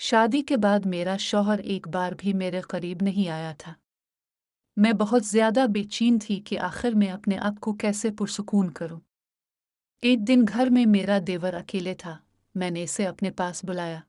شادی کے بعد میرا شوہر ایک بار بھی میرے قریب نہیں آیا تھا۔ میں بہت زیادہ بے چین تھی کہ آخر میں اپنے آپ کو کیسے پرسکون کروں۔ ایک دن گھر میں میرا دیور اکیلے تھا۔ میں نے اسے اپنے پاس بلایا۔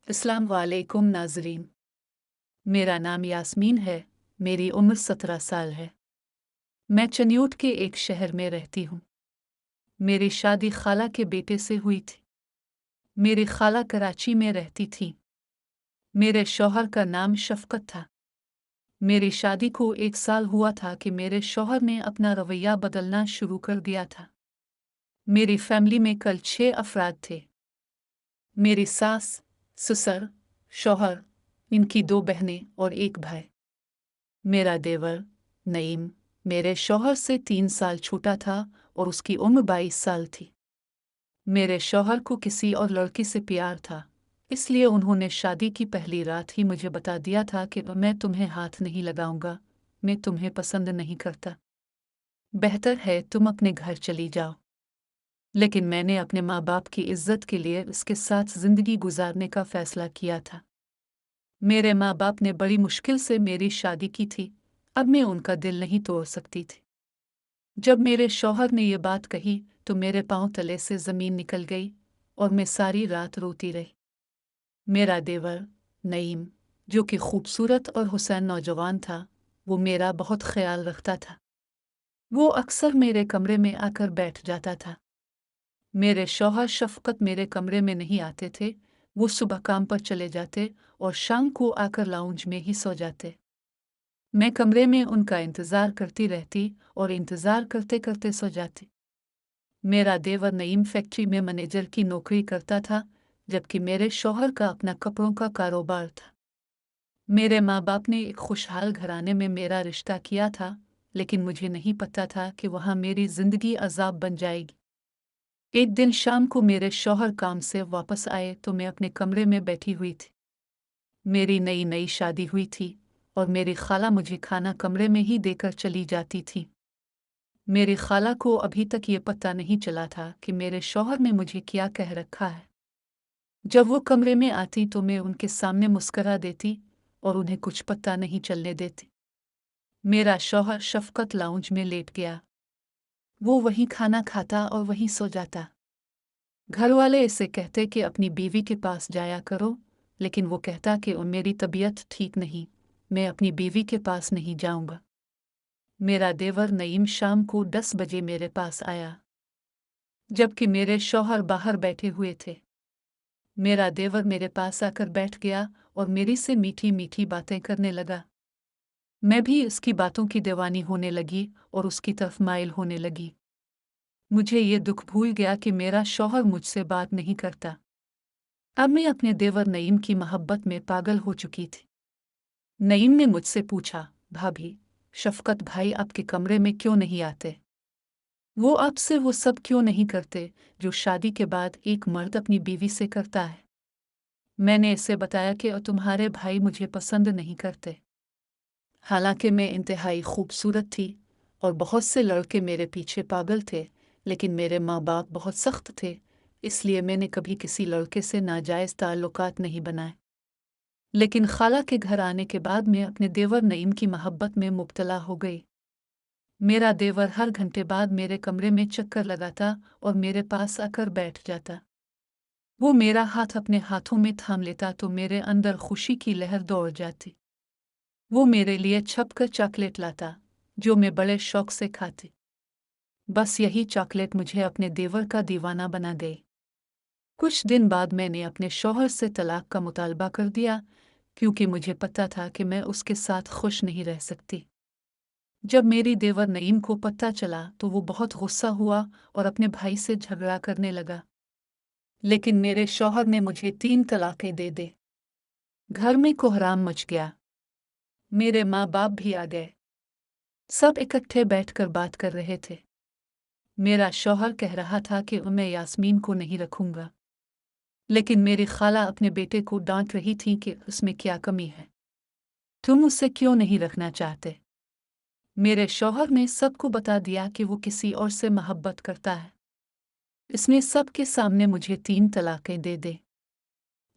السلام علیکم ناظرین، میرا نام یاسمین ہے، میری عمر 17 سال ہے۔ میں چنیوٹ کے ایک شہر میں رہتی ہوں۔ میری شادی خالہ کے بیٹے سے ہوئی تھی۔ میری خالہ کراچی میں رہتی تھی۔ میرے شوہر کا نام شفقت تھا۔ میری شادی کو 1 سال ہوا تھا کہ میرے شوہر نے اپنا رویہ بدلنا شروع کر دیا تھا۔ میری فیملی میں کل 6 افراد تھے۔ میری ساس، سسر، شوہر، ان کی 2 بہنیں اور 1 بھائی۔ میرا دیور نعیم میرے شوہر سے 3 سال چھوٹا تھا اور اس کی عمر 22 سال تھی۔ میرے شوہر کو کسی اور لڑکی سے پیار تھا، اس لیے انہوں نے شادی کی پہلی رات ہی مجھے بتا دیا تھا کہ میں تمہیں ہاتھ نہیں لگاؤں گا، میں تمہیں پسند نہیں کرتا، بہتر ہے تم اپنے گھر چلی جاؤ۔ لیکن میں نے اپنے ماں باپ کی عزت کے لیے اس کے ساتھ زندگی گزارنے کا فیصلہ کیا تھا۔ میرے ماں باپ نے بڑی مشکل سے میری شادی کی تھی، اب میں ان کا دل نہیں توڑ سکتی تھی۔ جب میرے شوہر نے یہ بات کہی تو میرے پاؤں تلے سے زمین نکل گئی اور میں ساری رات روتی رہی۔ میرا دیور نعیم، جو کہ خوبصورت اور حسین نوجوان تھا، وہ میرا بہت خیال رکھتا تھا۔ وہ اکثر میرے کمرے میں آ کر بیٹھ جاتا تھا۔ میرے شوہر شفقت میرے کمرے میں نہیں آتے تھے، وہ صبح کام پر چلے جاتے اور شام کو آ کر لاؤنج میں ہی سو جاتے۔ میں کمرے میں ان کا انتظار کرتی رہتی اور انتظار کرتے کرتے سو جاتی۔ میرا دیور نعیم فیکٹری میں مینیجر کی نوکری کرتا تھا، جبکہ میرے شوہر کا اپنا کپڑوں کا کاروبار تھا۔ میرے ماں باپ نے ایک خوشحال گھرانے میں میرا رشتہ کیا تھا، لیکن مجھے نہیں پتا تھا کہ وہاں میری زندگی عذاب بن جائے گی۔ ایک دن شام کو میرے شوہر کام سے واپس آئے تو میں اپنے کمرے میں بیٹھی ہوئی تھی۔ میری نئی شادی ہوئی تھی اور میری خالہ مجھے کھانا کمرے میں ہی دے کر چلی جاتی تھی۔ میری خالہ کو ابھی تک یہ پتہ نہیں چلا تھا کہ میرے شوہر نے مجھے کیا کہہ رکھا ہے۔ جب وہ کمرے میں آتی تو میں ان کے سامنے مسکرا دیتی اور انہیں کچھ پتہ نہیں چلنے دیتی۔ میرا شوہر شفقت لاؤنج میں لیٹ گیا۔ وہ وہیں کھانا کھاتا اور وہیں سو جاتا۔ گھر والے اسے کہتے کہ اپنی بیوی کے پاس جایا کرو، لیکن وہ کہتا کہ میری طبیعت ٹھیک نہیں، میں اپنی بیوی کے پاس نہیں جاؤں گا۔ میرا دیور نعیم شام کو 10 بجے میرے پاس آیا، جبکہ میرے شوہر باہر بیٹھے ہوئے تھے۔ میرا دیور میرے پاس آ کر بیٹھ گیا اور میری سے میٹھی میٹھی باتیں کرنے لگا۔ میں بھی اس کی باتوں کی دیوانی ہونے لگی اور اس کی طرف مائل ہونے لگی۔ مجھے یہ دکھ بھول گیا کہ میرا شوہر مجھ سے بات نہیں کرتا۔ اب میں اپنے دیور نعیم کی محبت میں پاگل ہو چکی تھی۔ نعیم نے مجھ سے پوچھا، بھابھی، شفقت بھائی آپ کے کمرے میں کیوں نہیں آتے؟ وہ آپ سے وہ سب کیوں نہیں کرتے جو شادی کے بعد ایک مرد اپنی بیوی سے کرتا ہے؟ میں نے اسے بتایا کہ تمہارے بھائی مجھے پسند نہیں کرتے۔ حالانکہ میں انتہائی خوبصورت تھی اور بہت سے لڑکے میرے پیچھے پاگل تھے، لیکن میرے ماں باپ بہت سخت تھے، اس لیے میں نے کبھی کسی لڑکے سے ناجائز تعلقات نہیں بنائے۔ لیکن خالہ کے گھر آنے کے بعد میں اپنے دیور نعیم کی محبت میں مبتلا ہو گئی۔ میرا دیور ہر گھنٹے بعد میرے کمرے میں چکر لگاتا اور میرے پاس آ کر بیٹھ جاتا۔ وہ میرا ہاتھ اپنے ہاتھوں میں تھام لیتا تو میرے اندر خوشی کی لہر دوڑ جاتی۔ وہ میرے لیے چھپ کر چاکلیٹ لاتا، جو میں بڑے شوق سے کھاتی۔ بس یہی چاکلیٹ مجھے اپنے دیور کا دیوانہ بنا گئی۔ کچھ دن بعد میں نے اپنے شوہر سے طلاق کا مطالبہ کر دیا، کیونکہ مجھے پتہ تھا کہ میں اس کے ساتھ خوش نہیں رہ سکتی۔ جب میری دیور نعیم کو پتہ چلا تو وہ بہت غصہ ہوا اور اپنے بھائی سے جھگڑا کرنے لگا۔ لیکن میرے شوہر نے مجھے 3 طلاقیں دے دی۔ گھر میں کوہرام مچ گیا۔ میرے ماں باپ بھی آ گئے۔ سب اکٹھے بیٹھ کر بات کر رہے تھے۔ میرا شوہر کہہ رہا تھا کہ میں یاسمین کو نہیں رکھوں گا، لیکن میری خالہ اپنے بیٹے کو ڈانٹ رہی تھی کہ اس میں کیا کمی ہے، تم اسے کیوں نہیں رکھنا چاہتے؟ میرے شوہر نے سب کو بتا دیا کہ وہ کسی اور سے محبت کرتا ہے۔ اس نے سب کے سامنے مجھے 3 طلاقیں دے دی۔